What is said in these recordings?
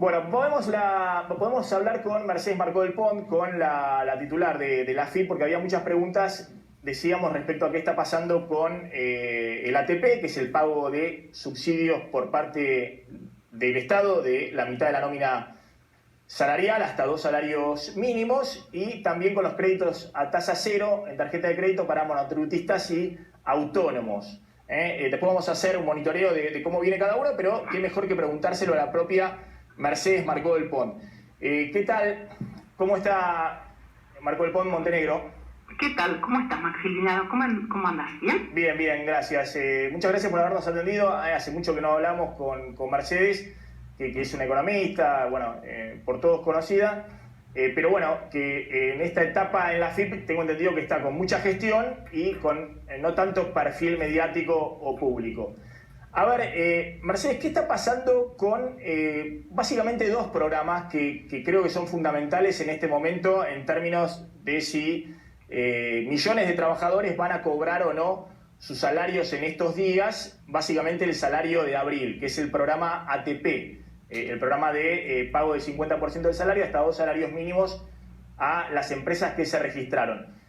Bueno, podemos hablar con Mercedes Marcó del Pont, con la titular de la AFIP, porque había muchas preguntas, decíamos, respecto a qué está pasando con el ATP, que es el pago de subsidios por parte del Estado de la mitad de la nómina salarial hasta 2 salarios mínimos, y también con los créditos a tasa cero en tarjeta de crédito para monotributistas y autónomos. Después vamos a hacer un monitoreo de cómo viene cada uno, pero qué mejor que preguntárselo a la propia Mercedes Marcó del Pont. ¿Qué tal? ¿Cómo está Marcó del Pont, Montenegro? ¿Qué tal? ¿Cómo estás, Maximiliano? ¿Cómo andás? ¿Bien? Bien, bien, gracias. Muchas gracias por habernos atendido. Hace mucho que no hablamos con Mercedes, que es una economista, bueno, por todos conocida, pero bueno, que en esta etapa en la AFIP tengo entendido que está con mucha gestión y con no tanto perfil mediático o público. A ver, Mercedes, ¿qué está pasando con básicamente dos programas que creo que son fundamentales en este momento en términos de si millones de trabajadores van a cobrar o no sus salarios en estos días? Básicamente el salario de abril, que es el programa ATP, el programa de pago del 50% del salario hasta 2 salarios mínimos a las empresas que se registraron.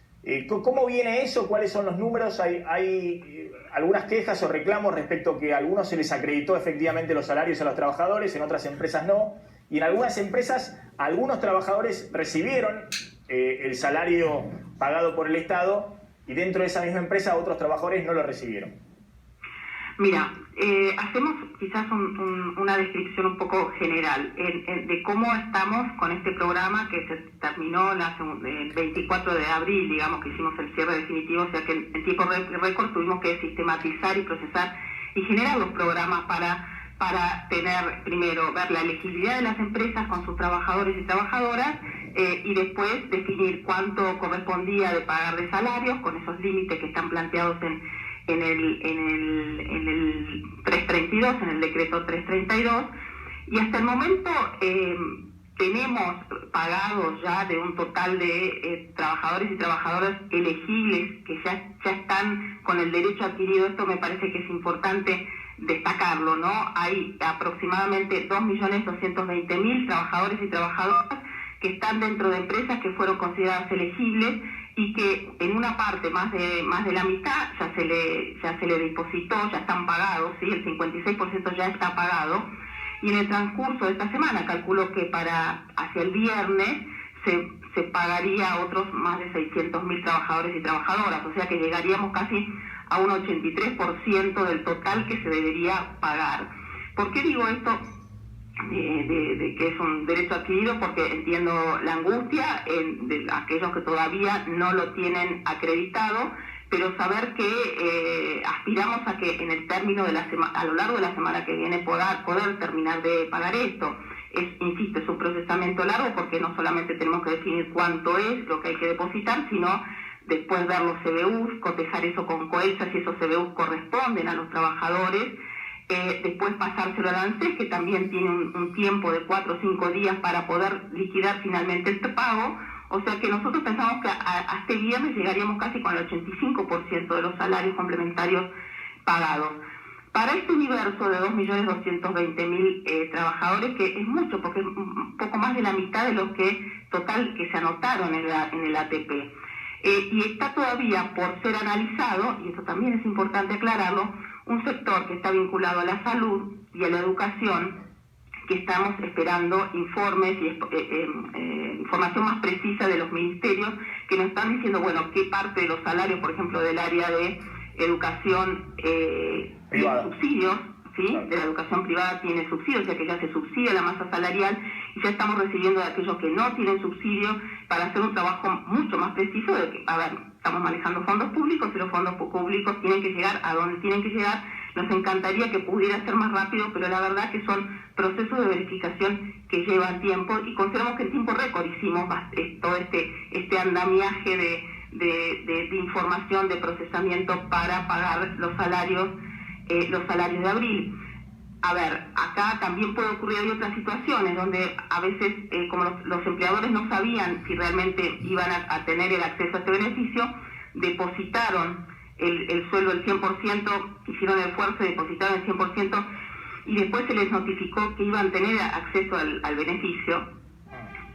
¿Cómo viene eso? ¿Cuáles son los números? ¿Hay algunas quejas o reclamos respecto a que a algunos se les acreditó efectivamente los salarios a los trabajadores, en otras empresas no? Y en algunas empresas, algunos trabajadores recibieron el salario pagado por el Estado, y dentro de esa misma empresa otros trabajadores no lo recibieron. Mira, hacemos quizás una descripción un poco general de cómo estamos con este programa que se terminó el 24 de abril, digamos que hicimos el cierre definitivo, o sea que en tiempo récord tuvimos que sistematizar y procesar y generar los programas para tener, primero, ver la elegibilidad de las empresas con sus trabajadores y trabajadoras, y después definir cuánto correspondía de pagar de salarios con esos límites que están planteados en el 332, en el decreto 332, y hasta el momento tenemos pagados ya de un total de trabajadores y trabajadoras elegibles que ya están con el derecho adquirido. Esto me parece que es importante destacarlo, ¿no? Hay aproximadamente 2.220.000 trabajadores y trabajadoras que están dentro de empresas que fueron consideradas elegibles y que en una parte más de la mitad ya se le depositó, ya están pagados, ¿sí? El 56% ya está pagado, y en el transcurso de esta semana, calculo que hacia el viernes se pagaría a otros más de 600.000 trabajadores y trabajadoras, o sea que llegaríamos casi a un 83% del total que se debería pagar. ¿Por qué digo esto? De que es un derecho adquirido, porque entiendo la angustia de aquellos que todavía no lo tienen acreditado, pero saber que aspiramos a que en el término de a lo largo de la semana que viene poder terminar de pagar esto. Insisto, es un procesamiento largo porque no solamente tenemos que definir cuánto es lo que hay que depositar, sino después ver los CBUs, cotejar eso con COELSA si esos CBUs corresponden a los trabajadores. Después pasárselo al ANSES, que también tiene un tiempo de 4 o 5 días para poder liquidar finalmente este pago. O sea que nosotros pensamos que hasta este viernes llegaríamos casi con el 85% de los salarios complementarios pagados. Para este universo de 2.220.000 trabajadores, que es mucho, porque es un poco más de la mitad de los que se anotaron en el ATP. Y está todavía por ser analizado, y eso también es importante aclararlo, un sector que está vinculado a la salud y a la educación, que estamos esperando informes y información más precisa de los ministerios que nos están diciendo, bueno, qué parte de los salarios, por ejemplo, del área de educación tiene subsidios, ¿sí? De la educación privada tiene subsidios, o sea que ya se subsidia la masa salarial, y ya estamos recibiendo de aquellos que no tienen subsidio para hacer un trabajo mucho más preciso de que, estamos manejando fondos públicos y los fondos públicos tienen que llegar a donde tienen que llegar. Nos encantaría que pudiera ser más rápido, pero la verdad que son procesos de verificación que llevan tiempo, y consideramos que en tiempo récord hicimos todo este andamiaje de información, de procesamiento para pagar los salarios de abril. A ver, acá también puede ocurrir otras situaciones donde a veces, como los empleadores no sabían si realmente iban a tener el acceso a este beneficio, depositaron el sueldo el 100%, hicieron el esfuerzo y depositaron el 100% y después se les notificó que iban a tener acceso al beneficio.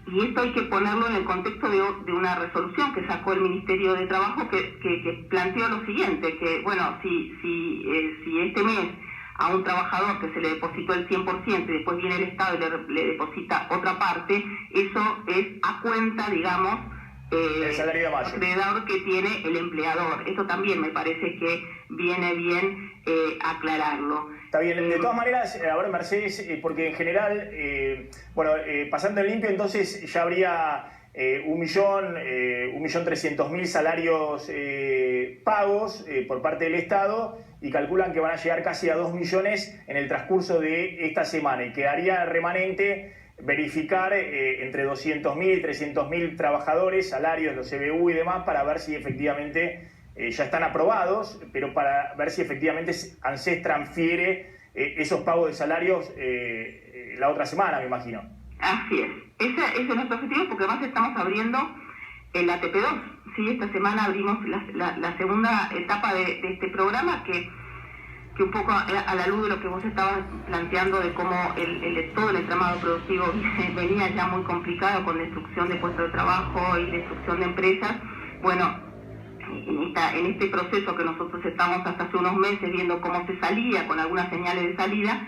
Y esto hay que ponerlo en el contexto de una resolución que sacó el Ministerio de Trabajo que planteó lo siguiente, que bueno, si este mes a un trabajador que se le depositó el 100% y después viene el Estado y le deposita otra parte, eso es a cuenta, digamos, el salario de mayo, acreedor que tiene el empleador. Esto también me parece que viene bien aclararlo. Está bien, de todas maneras, ahora Mercedes, porque en general, pasando en limpio, entonces ya habría 1.300.000 salarios pagos por parte del Estado, y calculan que van a llegar casi a 2 millones en el transcurso de esta semana, y quedaría remanente verificar entre 200.000 y 300.000 trabajadores, salarios, los CBU y demás, para ver si efectivamente ya están aprobados, pero para ver si efectivamente ANSES transfiere esos pagos de salarios la otra semana, me imagino. Así es. Ese es nuestro objetivo, porque además estamos abriendo el ATP2. Sí, esta semana abrimos la segunda etapa de este programa, que un poco a la luz de lo que vos estabas planteando, de cómo todo el entramado productivo venía ya muy complicado, con destrucción de puestos de trabajo y destrucción de empresas. Bueno, en este proceso que nosotros estamos hasta hace unos meses viendo cómo se salía, con algunas señales de salida,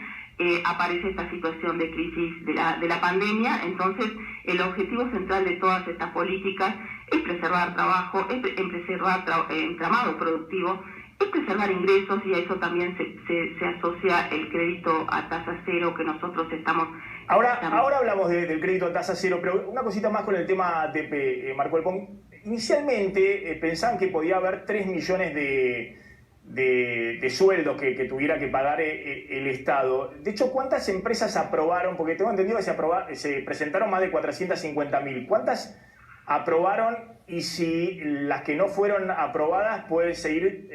aparece esta situación de crisis de la pandemia. Entonces, el objetivo central de todas estas políticas es preservar trabajo, es preservar entramado productivo, es preservar ingresos, y a eso también se asocia el crédito a tasa cero que nosotros estamos... Ahora hablamos del crédito a tasa cero, pero una cosita más con el tema ATP, Marco Alpón. Inicialmente pensaban que podía haber 3 millones de sueldos que tuviera que pagar el Estado. De hecho, ¿cuántas empresas aprobaron? Porque tengo entendido que se presentaron más de 450.000. ¿Cuántas aprobaron? Y si las que no fueron aprobadas pueden seguir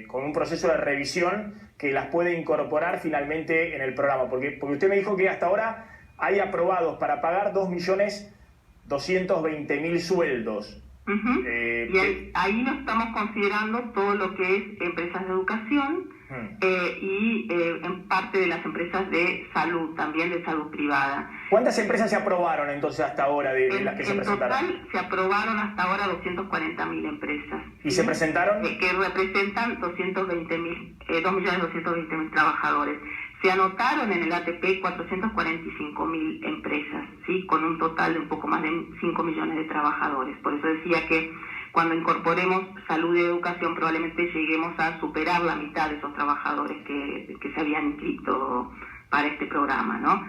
con un proceso de revisión que las puede incorporar finalmente en el programa. Porque usted me dijo que hasta ahora hay aprobados para pagar 2.220.000 sueldos. Uh-huh. Y ahí no estamos considerando todo lo que es empresas de educación y en parte de las empresas de salud, también de salud privada. ¿Cuántas empresas se aprobaron entonces hasta ahora de las que se presentaron? En total se aprobaron hasta ahora 240.000 empresas. ¿Y se presentaron? Que representan 2.220.000 trabajadores. Se anotaron en el ATP 445.000 empresas, ¿sí? Con un total de un poco más de 5 millones de trabajadores. Por eso decía que cuando incorporemos salud y educación probablemente lleguemos a superar la mitad de esos trabajadores que se habían inscrito para este programa, ¿no?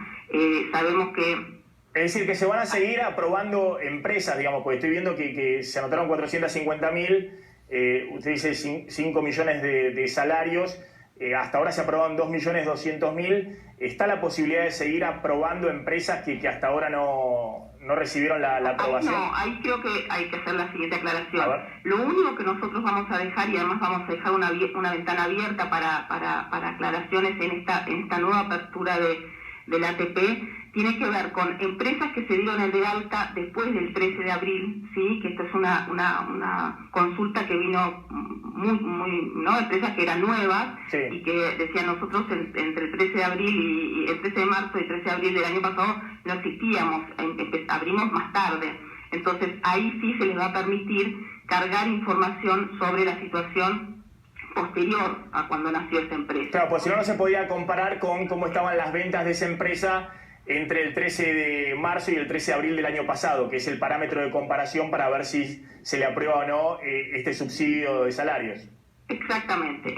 Sabemos que... Es decir, que se van a seguir aprobando empresas, digamos, porque estoy viendo que se anotaron 450.000, usted dice 5 millones de salarios. Hasta ahora se aprobaron 2.200.000. ¿Está la posibilidad de seguir aprobando empresas que hasta ahora no recibieron la aprobación? Ahí creo que hay que hacer la siguiente aclaración. Lo único que nosotros vamos a dejar, y además vamos a dejar una ventana abierta para aclaraciones en esta nueva apertura del ATP, tiene que ver con empresas que se dieron el de alta después del 13 de abril, ¿sí? Que esto es una consulta que vino ¿no? Empresas que eran nuevas, sí, y que decían nosotros entre el 13 de abril y el 13 de marzo y el 13 de abril del año pasado no existíamos, abrimos más tarde. Entonces ahí sí se les va a permitir cargar información sobre la situación posterior a cuando nació esa empresa. Claro, pues si no se podía comparar con cómo estaban las ventas de esa empresa entre el 13 de marzo y el 13 de abril del año pasado, que es el parámetro de comparación para ver si se le aprueba o no este subsidio de salarios. Exactamente.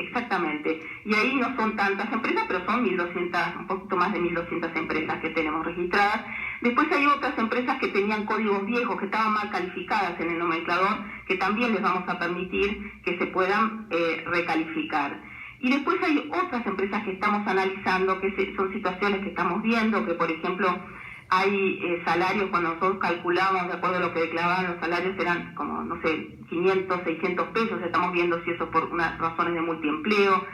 Y ahí no son tantas empresas, pero son 1.200, un poquito más de 1.200 empresas que tenemos registradas. Después hay otras empresas que tenían códigos viejos, que estaban mal calificadas en el nomenclador, que también les vamos a permitir que se puedan recalificar. Y después hay otras empresas que estamos analizando, que son situaciones que estamos viendo, que por ejemplo hay salarios, cuando nosotros calculamos de acuerdo a lo que declaraban los salarios, eran como, no sé, 500, 600 pesos, estamos viendo si eso por unas razones de multiempleo,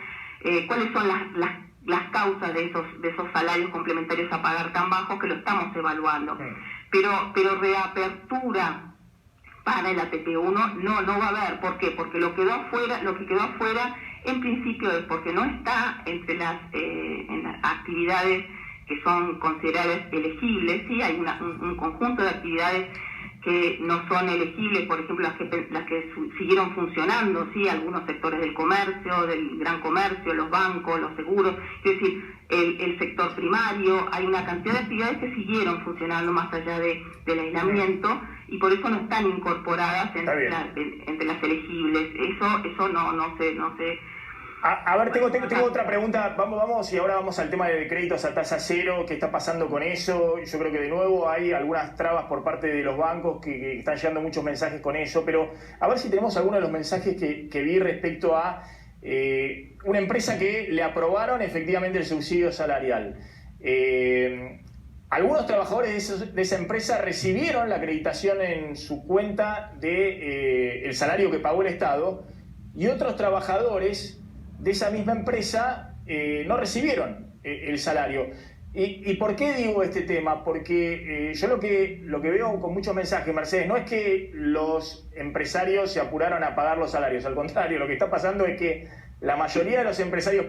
cuáles son las causas de esos salarios complementarios a pagar tan bajos, que lo estamos evaluando. Pero reapertura para el ATP1 no va a haber. ¿Por qué? Porque lo que quedó afuera En principio es porque no está entre en las actividades que son consideradas elegibles. Sí, hay un conjunto de actividades que no son elegibles, por ejemplo, las que siguieron funcionando, sí, algunos sectores del comercio, del gran comercio, los bancos, los seguros, es decir, el sector primario. Hay una cantidad de actividades que siguieron funcionando más allá del aislamiento, y por eso no están incorporadas entre las elegibles. Eso no se A ver, tengo otra pregunta. Vamos y ahora vamos al tema de créditos a tasa cero. ¿Qué está pasando con eso? Yo creo que de nuevo hay algunas trabas por parte de los bancos que están llegando muchos mensajes con eso, pero a ver si tenemos alguno de los mensajes que vi respecto a una empresa que le aprobaron efectivamente el subsidio salarial. Algunos trabajadores de esa empresa recibieron la acreditación en su cuenta de el salario que pagó el Estado, y otros trabajadores de esa misma empresa no recibieron el salario. ¿Y por qué digo este tema? Porque yo lo que veo con muchos mensajes, Mercedes, no es que los empresarios se apuraron a pagar los salarios, al contrario, lo que está pasando es que la mayoría de los empresarios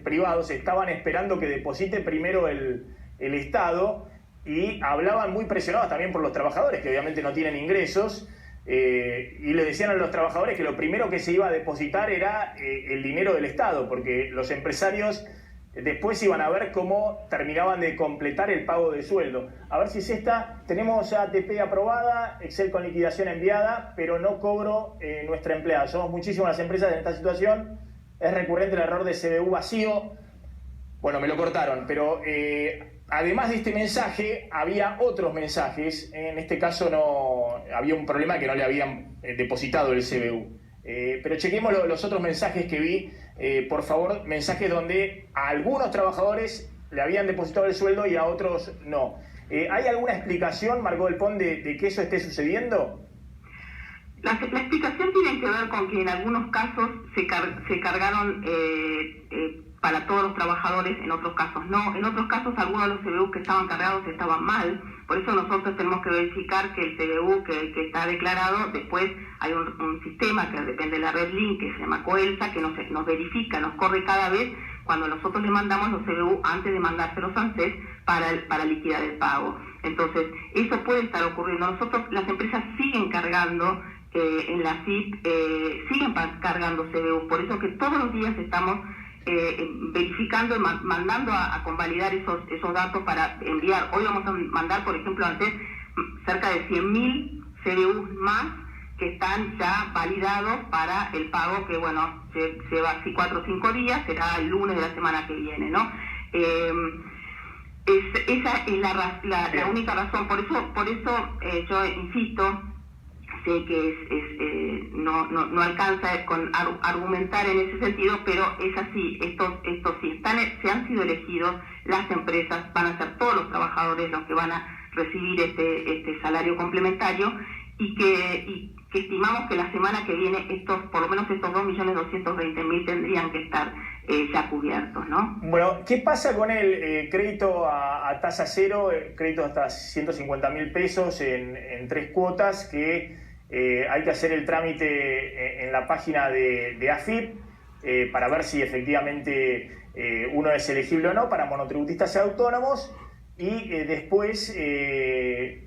privados estaban esperando que deposite primero el Estado, y hablaban muy presionados también por los trabajadores, que obviamente no tienen ingresos, y le decían a los trabajadores que lo primero que se iba a depositar era el dinero del Estado, porque los empresarios después iban a ver cómo terminaban de completar el pago de sueldo. A ver si es esta. Tenemos ATP aprobada, Excel con liquidación enviada, pero no cobro nuestra empleada. Somos muchísimas las empresas en esta situación. Es recurrente el error de CBU vacío. Bueno, me lo cortaron, pero además de este mensaje, había otros mensajes. En este caso no había un problema que no le habían depositado el CBU. Pero chequemos los otros mensajes que vi. Por favor, mensajes donde a algunos trabajadores le habían depositado el sueldo y a otros no. ¿Hay alguna explicación, Margot del Pont, de que eso esté sucediendo? La explicación tiene que ver con que en algunos casos se cargaron para todos los trabajadores, en otros casos no. En otros casos algunos de los CBU que estaban cargados estaban mal. Por eso nosotros tenemos que verificar que el CBU que está declarado, después hay un sistema que depende de la red Link, que se llama Coelsa, que nos verifica, nos corre cada vez cuando nosotros le mandamos los CBU antes de mandárselos a ANSES para liquidar el pago. Entonces, eso puede estar ocurriendo. Nosotros, las empresas siguen cargando en la CIP, siguen cargando CBU, por eso que todos los días estamos verificando y mandando a convalidar esos datos para enviar. Hoy vamos a mandar, por ejemplo, antes cerca de 100.000 CBUs más que están ya validados para el pago, que bueno, lleva así 4 o 5 días, será el lunes de la semana que viene, ¿no? Esa es la única razón. Por eso yo insisto, sé que no alcanza con argumentar en ese sentido, pero es así. Estos si han sido elegidos, las empresas van a ser todos los trabajadores los que van a recibir este salario complementario, y que estimamos que la semana que viene por lo menos estos 2.220.000 tendrían que estar ya cubiertos, ¿no? Bueno, ¿qué pasa con el crédito a tasa cero, crédito hasta 150.000 pesos en 3 cuotas, que hay que hacer el trámite en la página de AFIP para ver si efectivamente uno es elegible o no para monotributistas y autónomos, y después,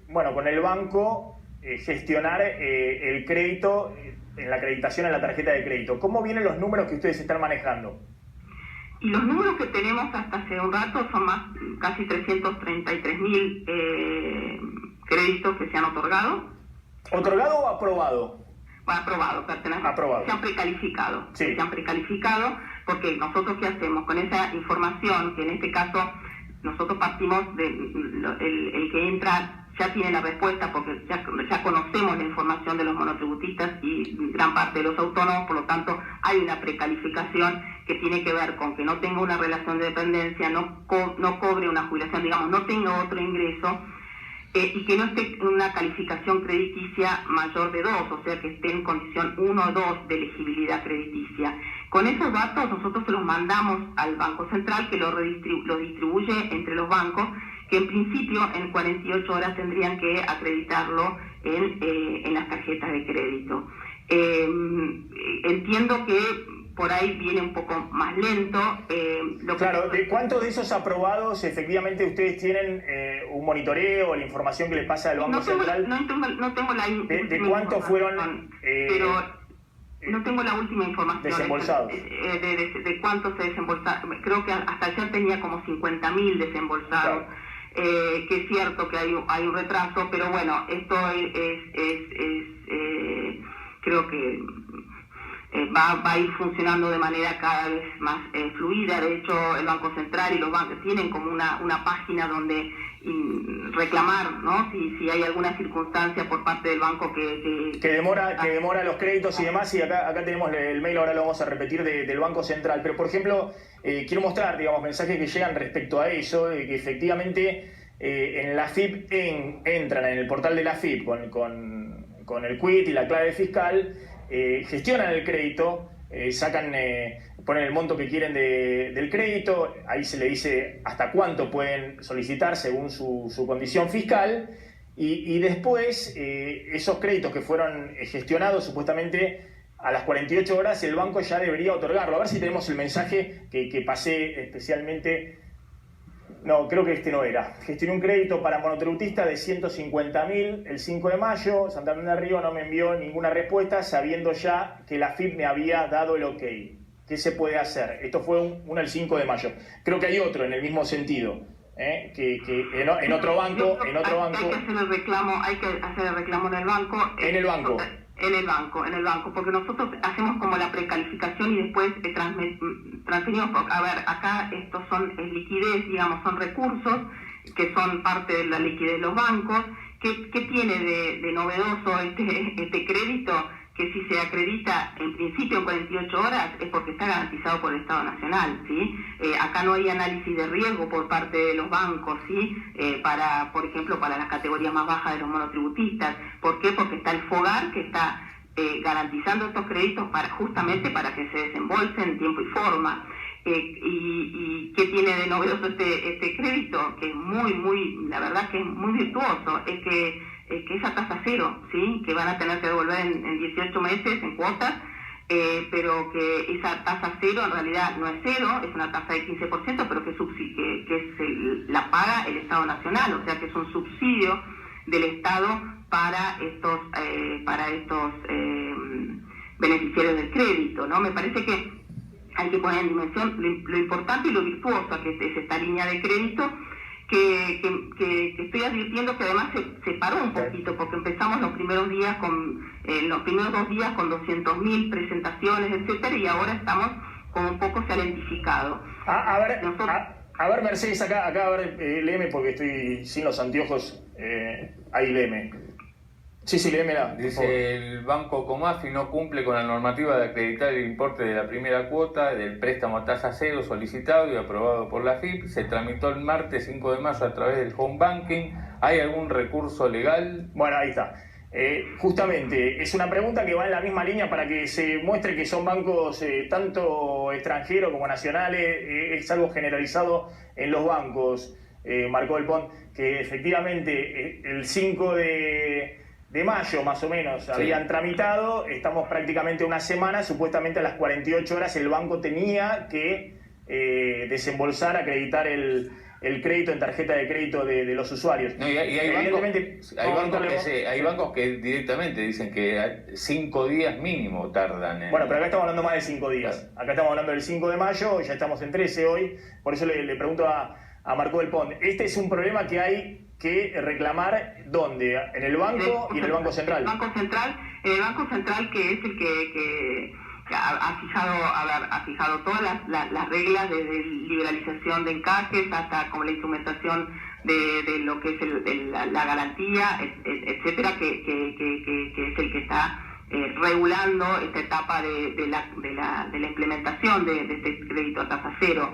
bueno, con el banco gestionar el crédito en la acreditación en la tarjeta de crédito? ¿Cómo vienen los números que ustedes están manejando? Y los números que tenemos hasta hace un rato son casi 333.000 créditos que se han otorgado. ¿Otorgado o aprobado? Bueno, aprobado. Se han precalificado. Sí. Se han precalificado, porque nosotros ¿qué hacemos? Con esa información, que en este caso nosotros partimos el que entra ya tiene la respuesta, porque ya conocemos la información de los monotributistas y gran parte de los autónomos, por lo tanto hay una precalificación que tiene que ver con que no tenga una relación de dependencia, no cobre una jubilación, digamos, no tenga otro ingreso, y que no esté en una calificación crediticia mayor de 2, o sea que esté en condición 1 o 2 de elegibilidad crediticia. Con esos datos nosotros se los mandamos al Banco Central, que lo distribuye entre los bancos, que en principio en 48 horas tendrían que acreditarlo en las tarjetas de crédito. Entiendo que por ahí viene un poco más lento. Claro, ¿de cuántos de esos aprobados efectivamente ustedes tienen un monitoreo, la información que les pasa del Banco Central? No tengo la ¿De cuántos fueron? Pero no tengo la última información. Desembolsados. De cuántos se desembolsaron. Creo que hasta ayer tenía como 50.000 desembolsados. Claro. Que es cierto que hay un retraso, pero bueno, esto creo que va a ir funcionando de manera cada vez más fluida. De hecho, el Banco Central y los bancos tienen como una página donde reclamar, ¿no? Si hay alguna circunstancia por parte del banco que demora los créditos y demás, y acá tenemos el mail, ahora lo vamos a repetir, del Banco Central. Pero, por ejemplo, quiero mostrar, digamos, mensajes que llegan respecto a eso, de que efectivamente en la AFIP entran en el portal de la AFIP con el quit y la clave fiscal, gestionan el crédito, ponen el monto que quieren del crédito, ahí se le dice hasta cuánto pueden solicitar según su condición fiscal, y después esos créditos que fueron gestionados supuestamente a las 48 horas el banco ya debería otorgarlo. A ver si tenemos el mensaje que pasé especialmente. No, creo que este no era. Gestioné un crédito para monotributista de 150.000 el 5 de mayo. Santander Río no me envió ninguna respuesta, sabiendo ya que la AFIP me había dado el ok. ¿Qué se puede hacer? Esto fue uno el 5 de mayo. Creo que hay otro en el mismo sentido. Que en otro banco... Hay que hacer el reclamo en el banco. En el banco. En el banco, porque nosotros hacemos como la precalificación y después transferimos. A ver, acá estos son liquidez, digamos, son recursos que son parte de la liquidez de los bancos. ¿Qué tiene de novedoso este crédito? Que si se acredita en principio en 48 horas es porque está garantizado por el Estado Nacional, ¿sí? Acá no hay análisis de riesgo por parte de los bancos, ¿sí? Por ejemplo, para las categorías más bajas de los monotributistas. ¿Por qué? Porque está el FOGAR, que está garantizando estos créditos justamente para que se desembolsen en tiempo y forma. ¿Y qué tiene de novedoso este crédito? Que es la verdad que es muy virtuoso, es que es a tasa cero, ¿sí? Que van a tener que devolver en 18 meses en cuotas, pero que esa tasa cero en realidad no es cero, es una tasa de 15%, pero la paga el Estado Nacional, o sea que es un subsidio del Estado para estos beneficiarios del crédito, ¿no? Me parece que hay que poner en dimensión lo importante y lo virtuosa que es esta línea de crédito, que estoy advirtiendo que además se paró un poquito, porque empezamos los primeros 2 días con 200.000 presentaciones, etcétera, y ahora estamos como un poco salentificado. A ver, Mercedes, acá a ver, léeme, porque estoy sin los anteojos, ahí léeme. Sí, léemela. Dice, el Banco Comafi no cumple con la normativa de acreditar el importe de la primera cuota del préstamo a tasa cero solicitado y aprobado por la AFIP. Se tramitó el martes 5 de mayo a través del Home Banking. ¿Hay algún recurso legal? Bueno, ahí está. Justamente, es una pregunta que va en la misma línea para que se muestre que son bancos tanto extranjeros como nacionales. Es algo generalizado en los bancos, Marco del Pont, que efectivamente el 5 de mayo más o menos habían tramitado, estamos prácticamente una semana, supuestamente a las 48 horas el banco tenía que desembolsar, acreditar el crédito en tarjeta de crédito de los usuarios. No, y hay bancos que directamente dicen que 5 días mínimo tardan. Bueno, pero acá estamos hablando más de 5 días. Acá estamos hablando del 5 de mayo, ya estamos en 13 hoy, por eso le pregunto a Marco del Pont. Este es un problema que hay que reclamar, ¿dónde? ¿En el banco y en el Banco Central? En el Banco Central, que es el que ha fijado todas las reglas, desde liberalización de encajes hasta como la instrumentación de lo que es la garantía, etcétera, que es el que está regulando esta etapa de la implementación de este crédito a tasa cero.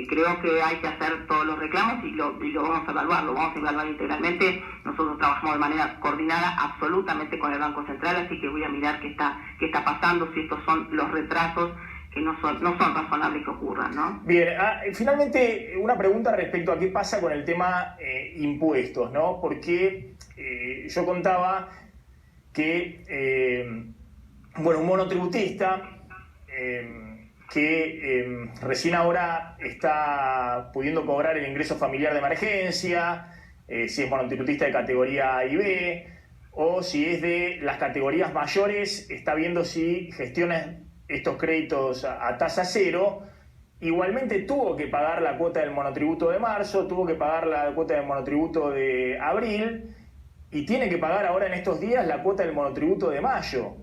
Creo que hay que hacer todos los reclamos y lo vamos a evaluar integralmente. Nosotros trabajamos de manera coordinada absolutamente con el Banco Central, así que voy a mirar qué está pasando, si estos son los retrasos que no son razonables que ocurran, ¿no? Bien, finalmente una pregunta respecto a qué pasa con el tema impuestos, ¿no? Porque yo contaba que un monotributista que recién ahora está pudiendo cobrar el ingreso familiar de emergencia, si es monotributista de categoría A y B, o si es de las categorías mayores, está viendo si gestiona estos créditos a tasa cero. Igualmente tuvo que pagar la cuota del monotributo de marzo, tuvo que pagar la cuota del monotributo de abril y tiene que pagar ahora en estos días la cuota del monotributo de mayo.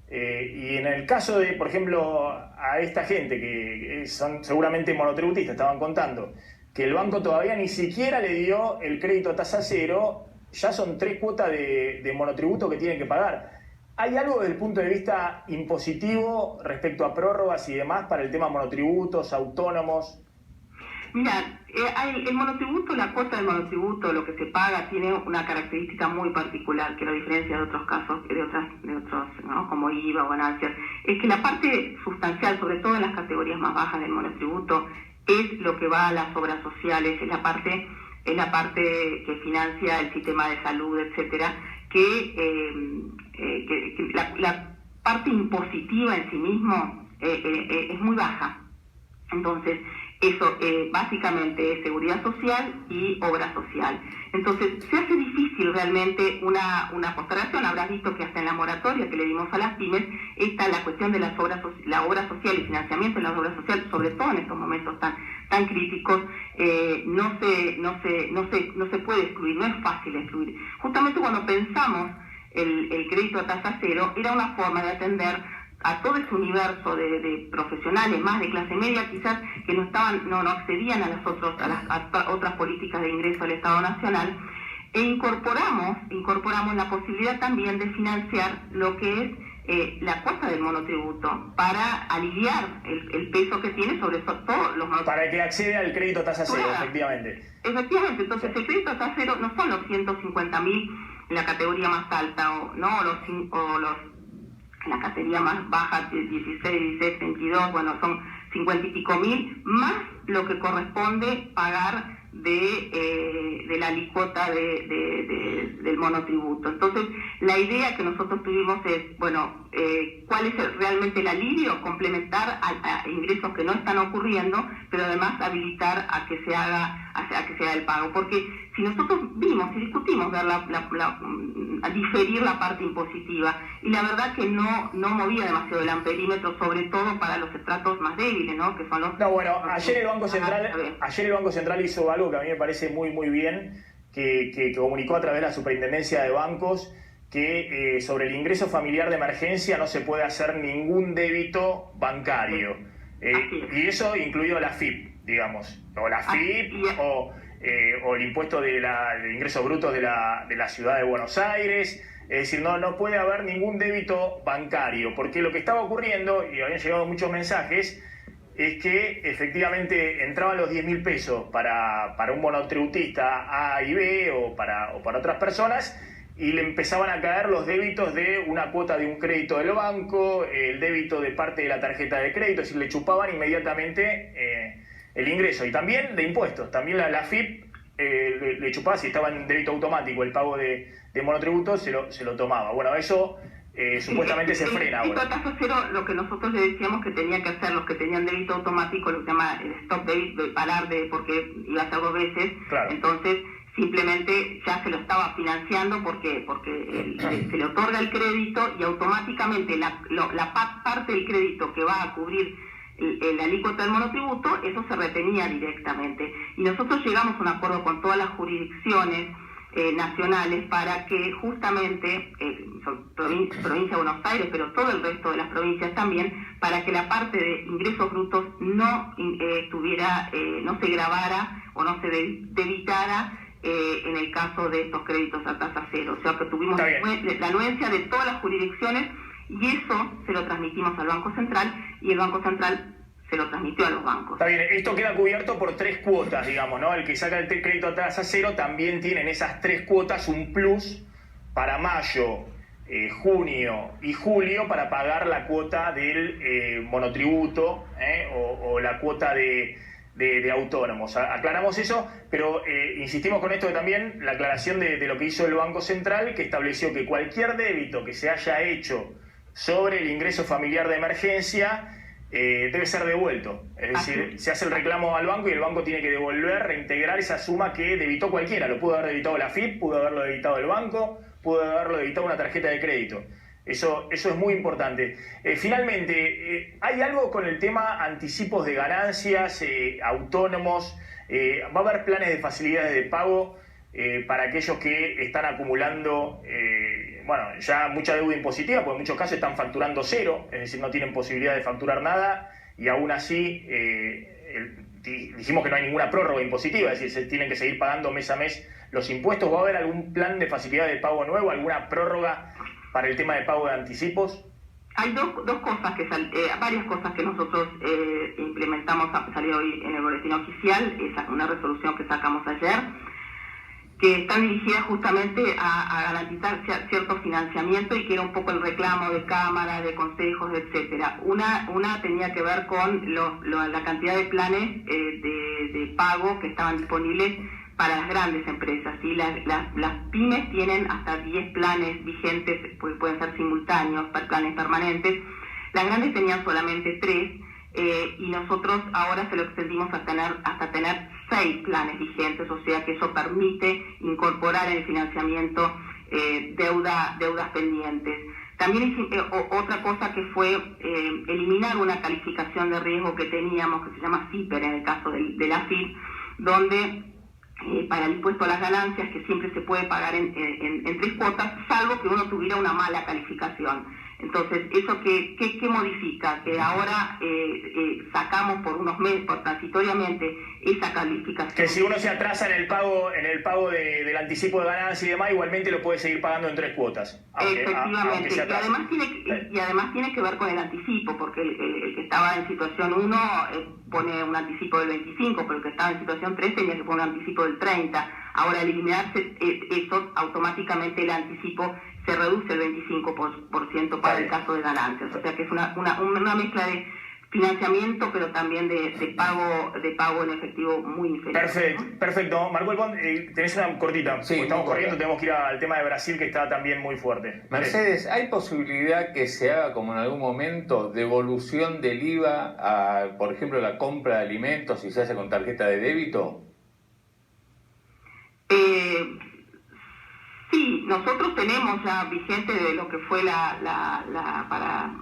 Y en el caso de, por ejemplo, a esta gente que son seguramente monotributistas, estaban contando que el banco todavía ni siquiera le dio el crédito a tasa cero, ya son 3 cuotas de monotributo que tienen que pagar. ¿Hay algo desde el punto de vista impositivo respecto a prórrogas y demás para el tema monotributos, autónomos? Mira, el monotributo, la cuota del monotributo, lo que se paga, tiene una característica muy particular, que lo diferencia de otros casos, de otros, ¿no? Como IVA o ganancias, es que la parte sustancial, sobre todo en las categorías más bajas del monotributo, es lo que va a las obras sociales, es la parte que financia el sistema de salud, etcétera, la parte impositiva en sí mismo es muy baja. Entonces, eso básicamente es seguridad social y obra social. Entonces, se hace difícil realmente una postergación. Habrás visto que hasta en la moratoria que le dimos a las pymes está la cuestión de la obra social y financiamiento de la obra social, sobre todo en estos momentos tan críticos, no se puede excluir, no es fácil excluir. Justamente cuando pensamos el crédito a tasa cero, era una forma de atender a todo ese universo de profesionales más de clase media, quizás que no accedían a otras políticas de ingreso del Estado Nacional, e incorporamos la posibilidad también de financiar lo que es la cuota del monotributo para aliviar el peso que tiene sobre todo los monotributos. Para que acceda al crédito a tasa cero, efectivamente. Efectivamente, entonces el crédito a tasa cero no son los 150.000 en la categoría más alta, o la categoría más baja, 16, 16, 22, bueno, son 50 y pico mil, más lo que corresponde pagar de la alícuota del monotributo. Entonces, la idea que nosotros tuvimos es, bueno, ¿cuál es realmente el alivio? Complementar a ingresos que no están ocurriendo, pero además habilitar a que se haga el pago. Porque si nosotros vimos y discutimos ver a diferir la parte impositiva, y la verdad que no movía demasiado el amperímetro, sobre todo para los estratos más débiles, ¿no? Que son los... No, bueno, ayer el Banco Central hizo algo que a mí me parece muy, muy bien, que comunicó a través de la Superintendencia de Bancos que sobre el ingreso familiar de emergencia no se puede hacer ningún débito bancario. Y eso incluido la FIP, digamos, o la FIP o el impuesto de ingresos brutos de la ciudad de Buenos Aires. Es decir, no puede haber ningún débito bancario, porque lo que estaba ocurriendo, y habían llegado muchos mensajes, es que efectivamente entraban los 10.000 pesos para un monotributista A y B o para otras personas, y le empezaban a caer los débitos de una cuota de un crédito del banco, el débito de parte de la tarjeta de crédito, es decir, le chupaban inmediatamente el ingreso, y también de impuestos. También la FIP le chupaba, si estaba en débito automático el pago de monotributo, se lo tomaba. Bueno, eso supuestamente se frena ahora. El tasa cero, lo que nosotros le decíamos que tenía que hacer los que tenían débito automático, lo que se llama el stop debit, de parar porque iba a ser 2 veces, claro. Entonces simplemente ya se lo estaba financiando porque se le otorga el crédito y automáticamente la parte del crédito que va a cubrir la alícuota del monotributo, eso se retenía directamente. Y nosotros llegamos a un acuerdo con todas las jurisdicciones nacionales para que justamente, provincia de Buenos Aires, pero todo el resto de las provincias también, para que la parte de ingresos brutos no se grabara o no se debitara en el caso de estos créditos a tasa cero. O sea que tuvimos la anuencia de todas las jurisdicciones, y eso se lo transmitimos al Banco Central, y el Banco Central se lo transmitió a los bancos. Está bien, esto queda cubierto por 3 cuotas, digamos, ¿no? El que saca el crédito a tasa cero también tiene en esas 3 cuotas un plus para mayo, junio y julio para pagar la cuota del monotributo o la cuota de autónomos. Aclaramos eso, pero insistimos con esto de también la aclaración de lo que hizo el Banco Central, que estableció que cualquier débito que se haya hecho sobre el ingreso familiar de emergencia debe ser devuelto. Es decir, se hace el reclamo al banco y el banco tiene que devolver, reintegrar esa suma que debitó cualquiera. Lo pudo haber debitado la AFIP, pudo haberlo debitado el banco, pudo haberlo debitado una tarjeta de crédito. Eso es muy importante. Finalmente, ¿hay algo con el tema anticipos de ganancias, autónomos? ¿Va a haber planes de facilidades de pago para aquellos que están acumulando ya mucha deuda impositiva? Porque en muchos casos están facturando cero, es decir, no tienen posibilidad de facturar nada y aún así dijimos que no hay ninguna prórroga impositiva, es decir, se tienen que seguir pagando mes a mes los impuestos. ¿Va a haber algún plan de facilidad de pago nuevo, alguna prórroga para el tema de pago de anticipos? Hay dos cosas varias cosas que nosotros implementamos, salió hoy en el boletín oficial, es una resolución que sacamos ayer, que están dirigidas justamente a garantizar cierto financiamiento y que era un poco el reclamo de cámaras, de consejos, etcétera. Una tenía que ver con la cantidad de planes de pago que estaban disponibles para las grandes empresas, ¿sí? Las pymes tienen hasta 10 planes vigentes, pues pueden ser simultáneos, planes permanentes. Las grandes tenían solamente 3 y nosotros ahora se lo extendimos hasta tener 6 planes vigentes, o sea que eso permite incorporar en el financiamiento deudas pendientes. También otra cosa que fue eliminar una calificación de riesgo que teníamos, que se llama CIPER en el caso de la FIP, donde para el impuesto a las ganancias, que siempre se puede pagar en 3 cuotas, salvo que uno tuviera una mala calificación. Entonces, ¿eso qué modifica? Que ahora sacamos por unos meses, transitoriamente, esa calificación. Que si uno se atrasa en el pago del anticipo de ganancia y demás, igualmente lo puede seguir pagando en 3 cuotas. Efectivamente, y además tiene que ver con el anticipo, porque el que estaba en situación 1 pone un anticipo del 25, pero el que estaba en situación 3 tenía que poner un anticipo del 30. Ahora, al eliminarse eso, automáticamente el anticipo se reduce el 25% para el caso de ganancias. O sea que es una mezcla de financiamiento, pero también de pago en efectivo muy inferior. Perfecto. Marco Elbond, tenés una cortita. Sí, estamos corriendo, tenemos que ir al tema de Brasil, que está también muy fuerte. Mercedes, ¿hay posibilidad que se haga, como en algún momento, devolución del IVA a, por ejemplo, la compra de alimentos si se hace con tarjeta de débito? Sí, nosotros tenemos ya vigente de lo que fue para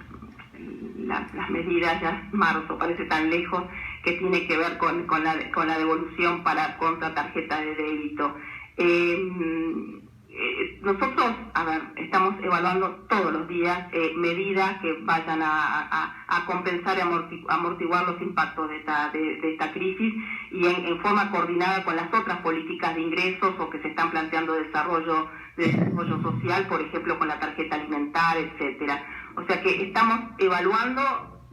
las medidas, ya marzo parece tan lejos, que tiene que ver con la devolución contra tarjeta de débito. Nosotros, estamos evaluando todos los días medidas que vayan a compensar y amortiguar los impactos de esta crisis, y en forma coordinada con las otras políticas de ingresos o que se están planteando de desarrollo social, por ejemplo con la tarjeta alimentaria, etcétera. O sea que estamos evaluando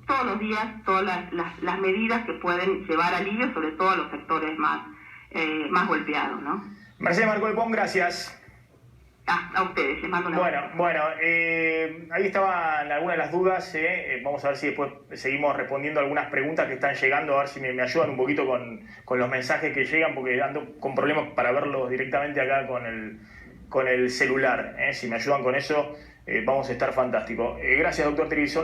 todos los días todas las medidas que pueden llevar alivio, sobre todo a los sectores más golpeados, ¿no? Mercedes Marco Elbond, gracias. A ustedes, les mando una... Bueno, ahí estaban algunas de las dudas. Vamos a ver si después seguimos respondiendo algunas preguntas que están llegando, a ver si me ayudan un poquito con los mensajes que llegan, porque ando con problemas para verlos directamente acá con el celular. Si me ayudan con eso, vamos a estar fantásticos. Gracias, doctor Treviso.